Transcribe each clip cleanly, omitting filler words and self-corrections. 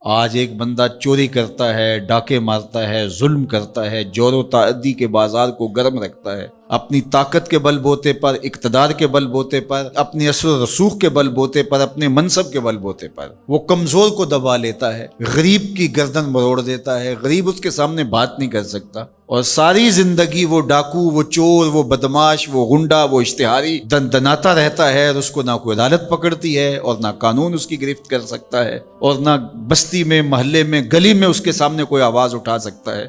آج ایک بندہ چوری کرتا ہے، ڈاکے مارتا ہے، ظلم کرتا ہے، جور و تعدی کے بازار کو گرم رکھتا ہے، اپنی طاقت کے بل بوتے پر، اقتدار کے بل بوتے پر، اپنی اثر و رسوخ کے بل بوتے پر، اپنے منصب کے بل بوتے پر وہ کمزور کو دبا لیتا ہے، غریب کی گردن مروڑ دیتا ہے، غریب اس کے سامنے بات نہیں کر سکتا، اور ساری زندگی وہ ڈاکو، وہ چور، وہ بدماش، وہ غنڈا، وہ اشتہاری دندناتا رہتا ہے، اور اس کو نہ کوئی عدالت پکڑتی ہے اور نہ قانون اس کی گرفت کر سکتا ہے، اور نہ بستی میں، محلے میں، گلی میں اس کے سامنے کوئی آواز اٹھا سکتا ہے،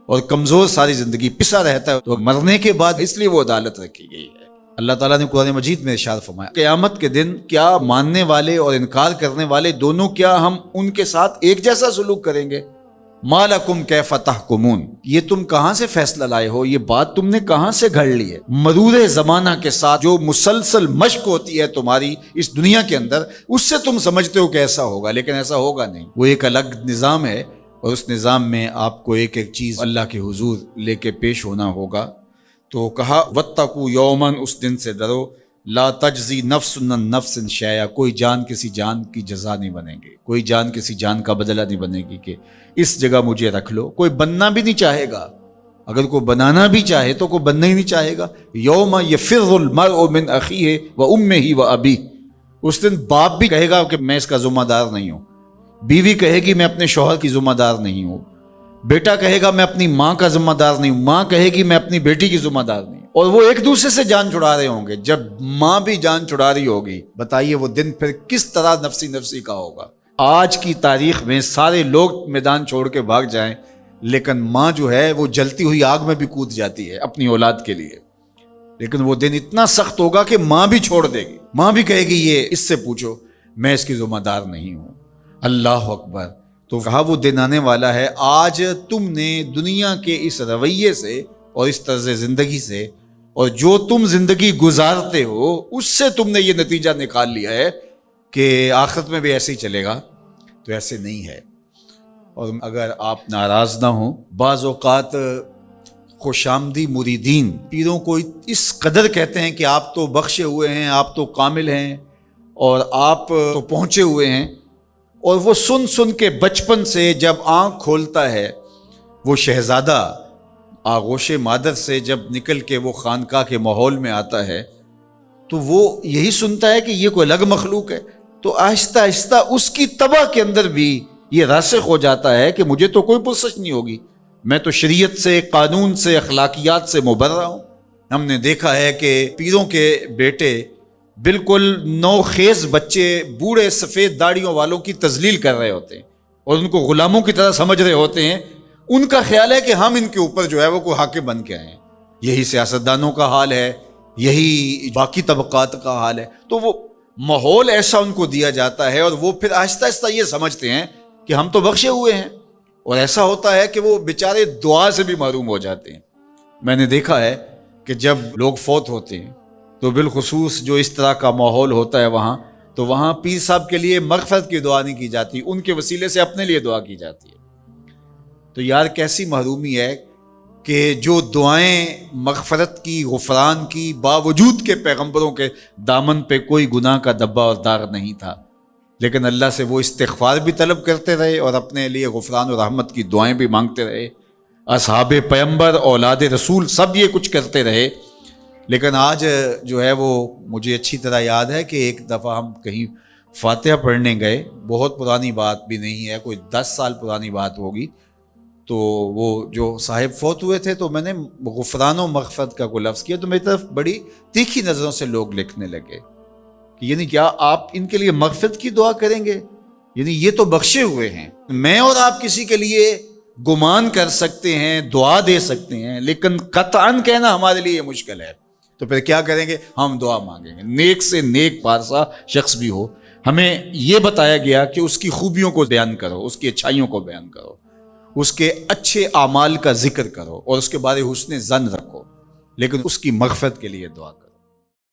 اور کمزور ساری زندگی پسا رہتا ہے۔ تو مرنے کے بعد اس لیے وہ عدالت رکھی گئی ہے۔ اللہ تعالیٰ نے قرآن مجید میں ارشاد فرمایا، قیامت کے دن کیا ماننے والے اور انکار کرنے والے دونوں، کیا ہم ان کے ساتھ ایک جیسا سلوک کریں گے؟ ما لکم کیف تحکمون، یہ تم کہاں سے فیصلہ لائے ہو؟ یہ بات تم نے کہاں سے گھڑ لی ہے؟ مرور زمانہ کے ساتھ جو مسلسل مشق ہوتی ہے تمہاری اس دنیا کے اندر، اس سے تم سمجھتے ہو کہ ایسا ہوگا، لیکن ایسا ہوگا نہیں۔ وہ ایک الگ نظام ہے، اور اس نظام میں آپ کو ایک ایک چیز اللہ کے حضور لے کے پیش ہونا ہوگا۔ تو کہا واتقوا یوما، اس دن سے ڈرو، لا تجزی نفس عن نفس شیئا، کوئی جان کسی جان کی جزا نہیں بنے گی، کوئی جان کسی جان کا بدلہ نہیں بنے گی کہ اس جگہ مجھے رکھ لو۔ کوئی بننا بھی نہیں چاہے گا، اگر کوئی بنانا بھی چاہے تو کوئی بننا ہی نہیں چاہے گا۔ یوم یفر المرء من اخیہ وامہ وابیہ، اس دن باپ بھی کہے گا کہ میں اس کا ذمہ دار نہیں ہوں، بیوی کہے گی میں اپنے شوہر کی ذمہ دار نہیں ہوں، بیٹا کہے گا میں اپنی ماں کا ذمہ دار نہیں ہوں، ماں کہے گی میں اپنی بیٹی کی ذمہ دار نہیں ہوں، اور وہ ایک دوسرے سے جان چھڑا رہے ہوں گے۔ جب ماں بھی جان چھڑا رہی ہوگی، بتائیے وہ دن پھر کس طرح نفسی نفسی کا ہوگا۔ آج کی تاریخ میں سارے لوگ میدان چھوڑ کے بھاگ جائیں، لیکن ماں جو ہے وہ جلتی ہوئی آگ میں بھی کود جاتی ہے اپنی اولاد کے لیے، لیکن وہ دن اتنا سخت ہوگا کہ ماں بھی چھوڑ دے گی، ماں بھی کہے گی یہ اس سے پوچھو، میں اس کی ذمہ دار نہیں ہوں۔ اللہ اکبر۔ تو کہا وہ دن آنے والا ہے، آج تم نے دنیا کے اس رویے سے اور اس طرز زندگی سے اور جو تم زندگی گزارتے ہو اس سے تم نے یہ نتیجہ نکال لیا ہے کہ آخرت میں بھی ایسے ہی چلے گا، تو ایسے نہیں ہے۔ اور اگر آپ ناراض نہ ہوں، بعض اوقات خوش آمدی مریدین پیروں کو اس قدر کہتے ہیں کہ آپ تو بخشے ہوئے ہیں، آپ تو کامل ہیں، اور آپ تو پہنچے ہوئے ہیں، اور وہ سن سن کے بچپن سے جب آنکھ کھولتا ہے وہ شہزادہ آغوش مادر سے جب نکل کے وہ خانقاہ کے ماحول میں آتا ہے تو وہ یہی سنتا ہے کہ یہ کوئی الگ مخلوق ہے، تو آہستہ آہستہ اس کی طبع کے اندر بھی یہ راسخ ہو جاتا ہے کہ مجھے تو کوئی پرسش نہیں ہوگی، میں تو شریعت سے، قانون سے، اخلاقیات سے مبرہ ہوں۔ ہم نے دیکھا ہے کہ پیروں کے بیٹے بالکل نوخیز بچے بوڑھے سفید داڑھیوں والوں کی تذلیل کر رہے ہوتے ہیں اور ان کو غلاموں کی طرح سمجھ رہے ہوتے ہیں، ان کا خیال ہے کہ ہم ان کے اوپر جو ہے وہ کوئی حاکم بن کے آئے ہیں۔ یہی سیاستدانوں کا حال ہے، یہی باقی طبقات کا حال ہے۔ تو وہ ماحول ایسا ان کو دیا جاتا ہے، اور وہ پھر آہستہ آہستہ یہ سمجھتے ہیں کہ ہم تو بخشے ہوئے ہیں، اور ایسا ہوتا ہے کہ وہ بیچارے دعا سے بھی محروم ہو جاتے ہیں۔ میں نے دیکھا ہے کہ جب لوگ فوت ہوتے ہیں تو بالخصوص جو اس طرح کا ماحول ہوتا ہے وہاں، تو وہاں پیر صاحب کے لیے مغفرت کی دعا نہیں کی جاتی، ان کے وسیلے سے اپنے لیے دعا کی جاتی ہے۔ تو یار کیسی محرومی ہے کہ جو دعائیں مغفرت کی، غفران کی، باوجود کے پیغمبروں کے دامن پہ کوئی گناہ کا دبا اور داغ نہیں تھا، لیکن اللہ سے وہ استغفار بھی طلب کرتے رہے اور اپنے لیے غفران و رحمت کی دعائیں بھی مانگتے رہے۔ اصحاب پیغمبر، اولاد رسول سب یہ کچھ کرتے رہے، لیکن آج جو ہے وہ مجھے اچھی طرح یاد ہے کہ ایک دفعہ ہم کہیں فاتحہ پڑھنے گئے، بہت پرانی بات بھی نہیں ہے، کوئی 10 سال پرانی بات ہوگی، تو وہ جو صاحب فوت ہوئے تھے تو میں نے غفران و مغفرت کا کوئی لفظ کیا تو میری طرف بڑی تیکھی نظروں سے لوگ لکھنے لگے کہ یعنی کیا آپ ان کے لیے مغفرت کی دعا کریں گے؟ یعنی یہ تو بخشے ہوئے ہیں، میں اور آپ کسی کے لیے گمان کر سکتے ہیں، دعا دے سکتے ہیں، لیکن قطعاً کہنا ہمارے لیے مشکل ہے۔ تو پھر کیا کریں گے؟ ہم دعا مانگیں گے، نیک سے نیک پارسا شخص بھی ہو، ہمیں یہ بتایا گیا کہ اس کی خوبیوں کو بیان کرو، اس کی اچھائیوں کو بیان کرو، اس کے اچھے اعمال کا ذکر کرو، اور اس کے بارے حسن ظن رکھو، لیکن اس کی مغفرت کے لیے دعا کرو۔